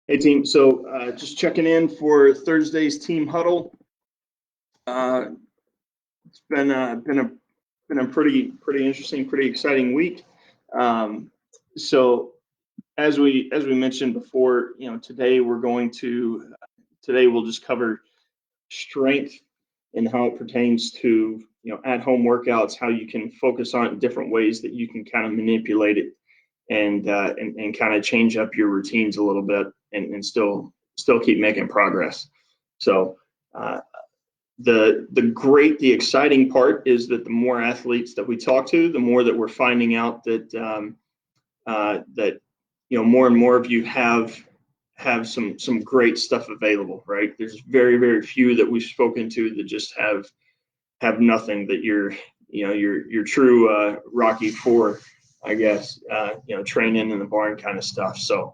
Hey team, so just checking in for Thursday's team huddle. It's been a pretty interesting, pretty exciting week. So as we mentioned before, today we'll just cover strength and how it pertains to at-home workouts, how you can focus on different ways that you can kind of manipulate it and kind of change up your routines a little bit and still keep making progress. So the exciting part is that the more athletes that we talk to, the more that we're finding out that that more and more of you have some great stuff available, right? There's very few that we've spoken to that just have nothing, that you're true Rocky IV, I guess, training in the barn kind of stuff. So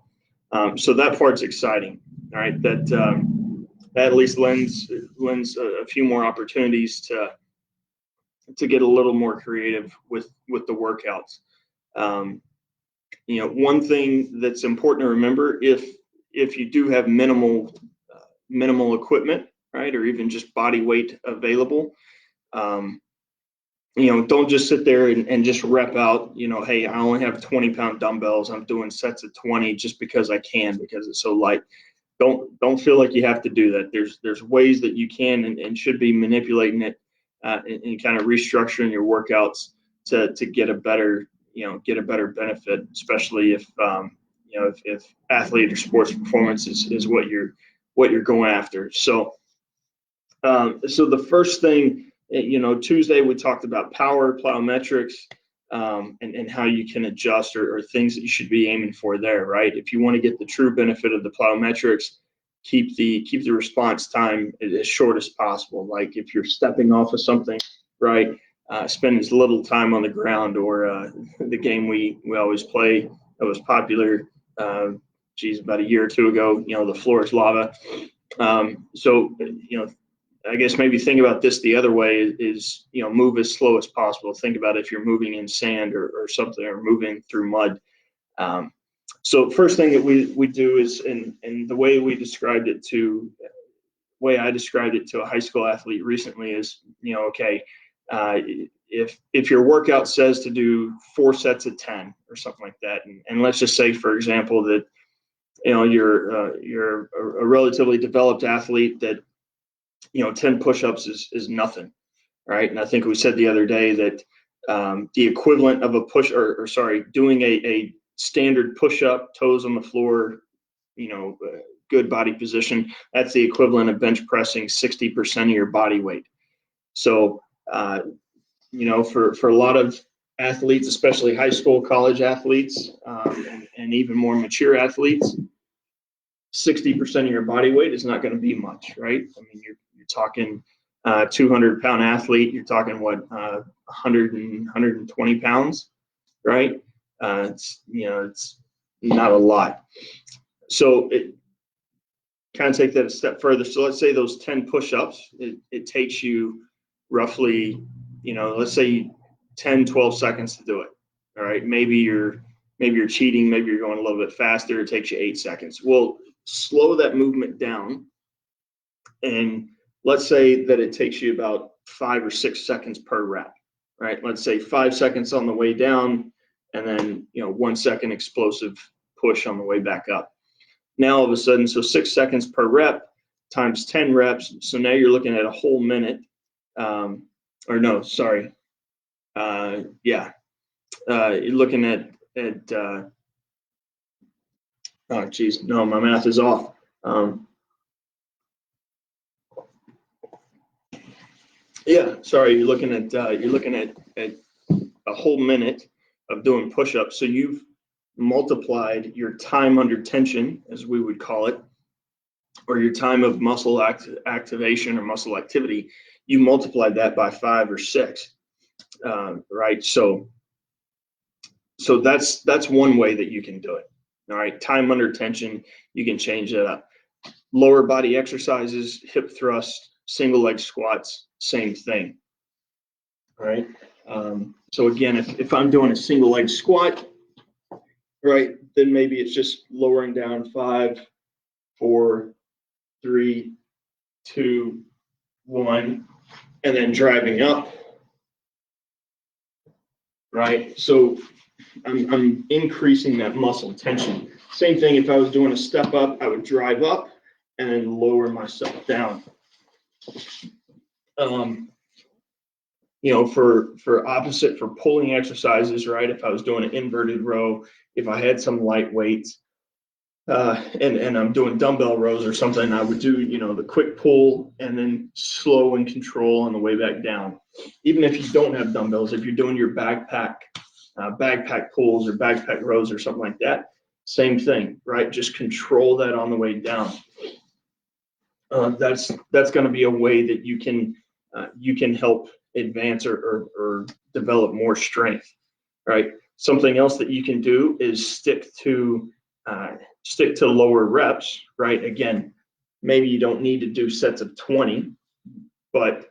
that part's exciting. All right, that at least lends a few more opportunities to get a little more creative with the workouts. One thing that's important to remember, if you do have minimal equipment, right, or even just body weight available, don't just sit there and just rep out, hey, I only have 20-pound dumbbells, I'm doing sets of 20 just because I can, because it's so light. Don't feel like you have to do that. There's ways that you can and should be manipulating it and kind of restructuring your workouts to get a better benefit, especially if athlete or sports performance is what you're going after. So the first thing, Tuesday we talked about power, plyometrics, and how you can adjust or things that you should be aiming for there, right? If you want to get the true benefit of the plyometrics, keep the response time as short as possible. Like if you're stepping off of something, right, spend as little time on the ground, or the game we always play that was popular, about a year or two ago, the floor is lava. I guess maybe think about this the other way is, move as slow as possible. Think about if you're moving in sand or something, or moving through mud. So first thing that we do is, and the way I described it to a high school athlete recently is, okay, if your workout says to do 4 sets of 10 or something like that, and let's just say, for example, that you're a relatively developed athlete that 10 push-ups is nothing, right? And I think we said the other day that the equivalent of a doing a standard push-up, toes on the floor, good body position, that's the equivalent of bench pressing 60% of your body weight. So for a lot of athletes, especially high school, college athletes, and even more mature athletes, 60% of your body weight is not going to be much, right? I mean, you're talking 200-pound athlete, you're talking what, 120 pounds, right? It's not a lot. So it kind of take that a step further. So let's say those 10 push-ups, it takes you roughly, let's say 10-12 seconds to do it. All right, maybe you're cheating, maybe you're going a little bit faster, it takes you 8 seconds. Well, slow that movement down, and let's say that it takes you about 5 or 6 seconds per rep, right? Let's say 5 seconds on the way down, and then 1 second explosive push on the way back up. Now all of a sudden, so 6 seconds per rep times 10 reps, so now you're looking at a whole minute, you're looking at oh geez, no, my math is off. You're looking at a whole minute of doing push-ups. So you've multiplied your time under tension, as we would call it, or your time of muscle activation or muscle activity. You multiplied that by 5 or 6, right? So that's one way that you can do it. All right, time under tension, you can change that up. Lower body exercises, hip thrust, single leg squats, same thing. All right. So again, if I'm doing a single leg squat, right, then maybe it's just lowering down 5 4, 3, 2, 1, and then driving up, right? So I'm increasing that muscle tension. Same thing if I was doing a step up, I would drive up and then lower myself down. You know, for opposite, for pulling exercises, right? If I was doing an inverted row, if I had some light weights, and I'm doing dumbbell rows or something, I would do, you know, the quick pull and then slow and control on the way back down. Even if you don't have dumbbells, if you're doing your backpack pulls or backpack rows or something like that, same thing, right? Just control that on the way down. That's going to be a way that you can help advance or develop more strength, right? Something else that you can do is stick to lower reps, right? Again, maybe you don't need to do sets of 20, but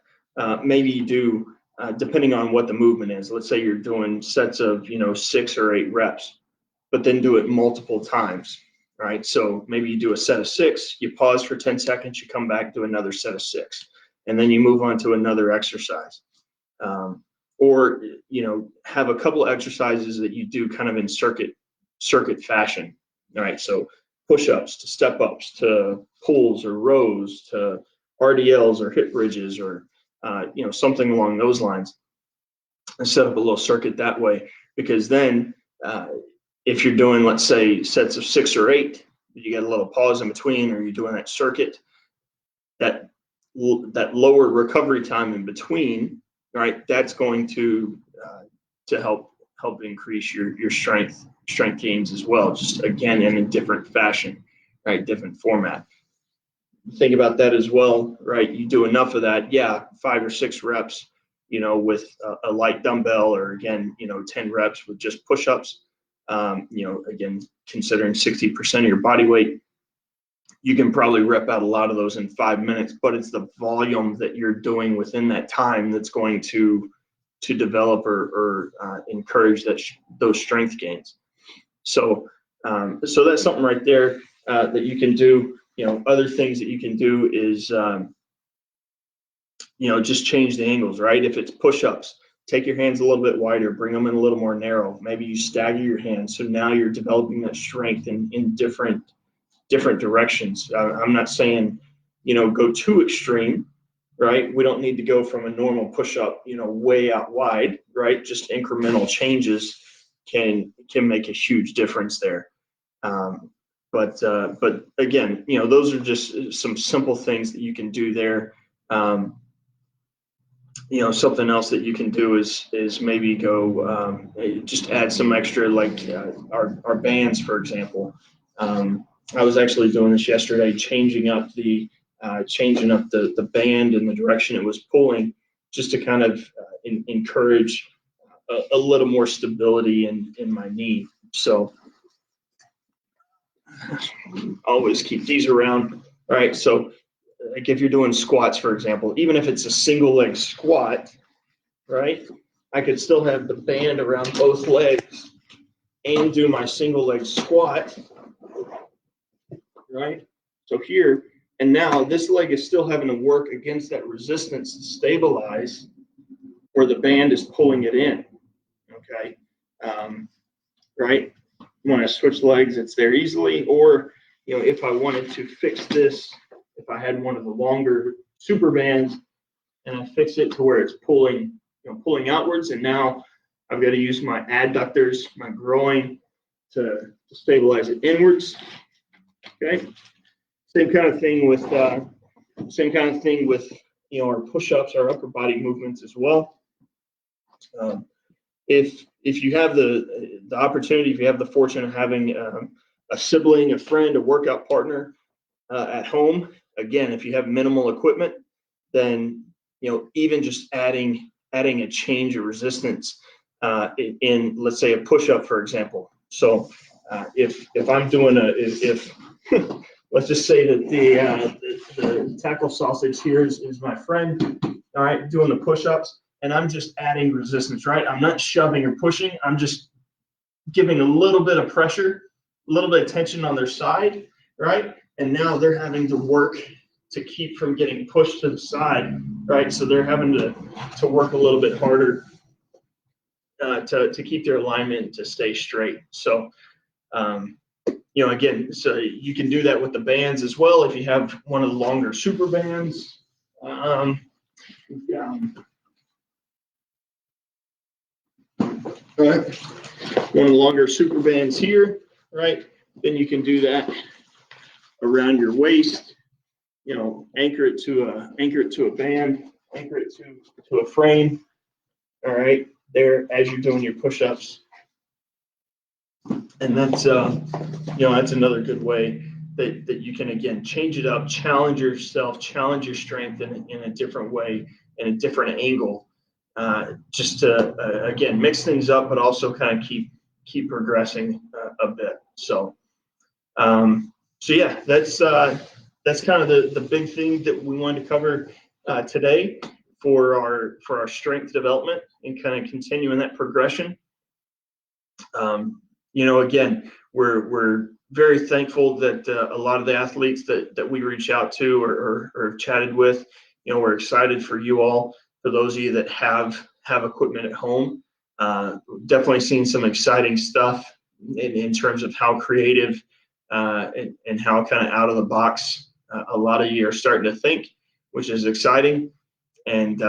maybe you do, depending on what the movement is. Let's say you're doing sets of, you know, 6 or 8 reps, but then do it multiple times, right? So maybe you do a set of 6, you pause for 10 seconds, you come back, do another set of 6, and then you move on to another exercise. Or, you know, have a couple exercises that you do kind of in circuit fashion. All right, so push-ups to step-ups to pulls or rows to RDLs or hip bridges or, you know, something along those lines. And set up a little circuit that way, because then if you're doing, let's say, sets of 6 or 8, you get a little pause in between, or you're doing that circuit, that lower recovery time in between, right? That's going to help increase your strength gains as well, just again in a different fashion, right? Different format. Think about that as well, right? You do enough of that, yeah, 5 or 6 reps, you know, with a light dumbbell, or again, you know, 10 reps with just push-ups. You know, again, considering 60% of your body weight, you can probably rep out a lot of those in 5 minutes, but it's the volume that you're doing within that time that's going to develop or encourage those strength gains. So that's something right there that you can do. You know, other things that you can do is, you know, just change the angles, right? If it's push-ups, take your hands a little bit wider, bring them in a little more narrow. Maybe you stagger your hands, so now you're developing that strength in different directions. I'm not saying, you know, go too extreme, right? We don't need to go from a normal push-up, you know, way out wide, right? Just incremental changes can make a huge difference there. But again, you know, those are just some simple things that you can do there. You know, something else that you can do is maybe go just add some extra, like our bands, for example. I was actually doing this yesterday, changing up the band and the direction it was pulling, just to kind of encourage a little more stability in my knee. So always keep these around. All right, so like if you're doing squats, for example, even if it's a single leg squat, right, I could still have the band around both legs and do my single leg squat, right? So here, and now this leg is still having to work against that resistance to stabilize where the band is pulling it in, okay? Right? When I switch legs, it's there easily. Or, you know, if I wanted to fix this, if I had one of the longer super bands and I fix it to where it's pulling outwards, and now I've got to use my adductors, my groin, to stabilize it inwards. Okay. Same kind of thing with you know, our push-ups, our upper body movements as well. If you have the opportunity, if you have the fortune of having a sibling, a friend, a workout partner at home, again, if you have minimal equipment, then, you know, even just adding a change of resistance in, let's say, a push-up, for example. So if I'm doing if let's just say that the tackle sausage here is my friend, all right, doing the push-ups, and I'm just adding resistance, right? I'm not shoving or pushing. I'm just giving a little bit of pressure, a little bit of tension on their side, right? and now they're having to work to keep from getting pushed to the side, right? So they're having to work a little bit harder to keep their alignment to stay straight. So, again, so you can do that with the bands as well. If you have one of the longer super bands, right? One of the longer super bands here, right? Then you can do that around your waist. Anchor it to a band, anchor it to a frame. All right, there as you're doing your push-ups, and that's that's another good way that you can again change it up, challenge yourself, challenge your strength in a different way, in a different angle, just to again mix things up, but also kind of keep progressing a bit. So yeah, that's kind of the big thing that we wanted to cover today for our strength development and kind of continuing that progression. Again, we're very thankful that a lot of the athletes that we reach out to or chatted with, we're excited for you all. For those of you that have equipment at home, definitely seen some exciting stuff in terms of how creative and how kind of out of the box a lot of you are starting to think, which is exciting. And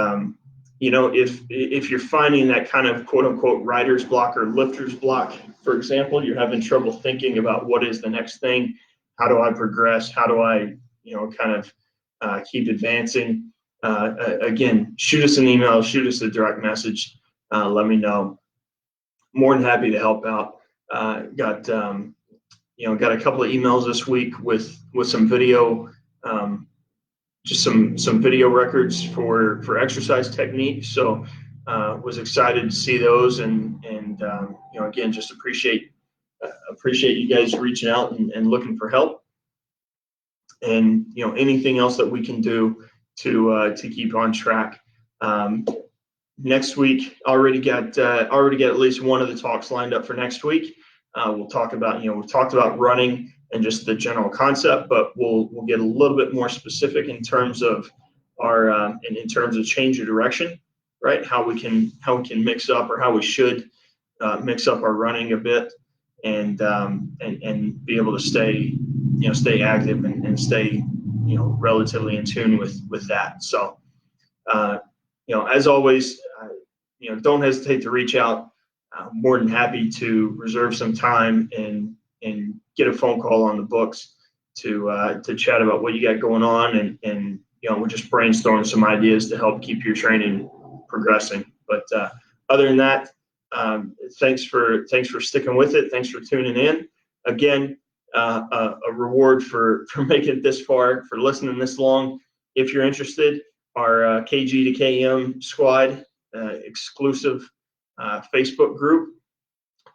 if you're finding that kind of quote unquote writer's block or lifter's block, for example, you're having trouble thinking about what is the next thing, how do I progress, how do I kind of keep advancing, again, shoot us an email, shoot us a direct message, let me know. More than happy to help out. Got a couple of emails this week with some video, just some video records for exercise technique. So was excited to see those, and again, just appreciate you guys reaching out and looking for help, and anything else that we can do to keep on track. Next week, already got at least one of the talks lined up for next week. We'll talk about we've talked about running and just the general concept, but we'll get a little bit more specific in terms of our in terms of change of direction, right? How we can mix up, or how we should mix up our running a bit, and be able to stay active and stay relatively in tune with that. So as always, don't hesitate to reach out. More than happy to reserve some time and get a phone call on the books to chat about what you got going on, and we'll just brainstorm some ideas to help keep your training progressing. But other than that, thanks for sticking with it. Thanks for tuning in. Again, a reward for making it this far, for listening this long. If you're interested, our KG to KM squad exclusive Facebook group,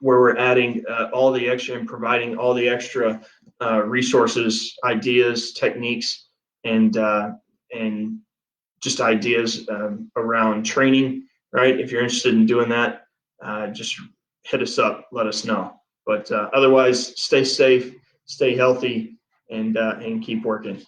where we're adding all the extra and providing all the extra resources, ideas, techniques, and just ideas around training, right? If you're interested in doing that, just hit us up, let us know. But otherwise, stay safe, stay healthy, and keep working.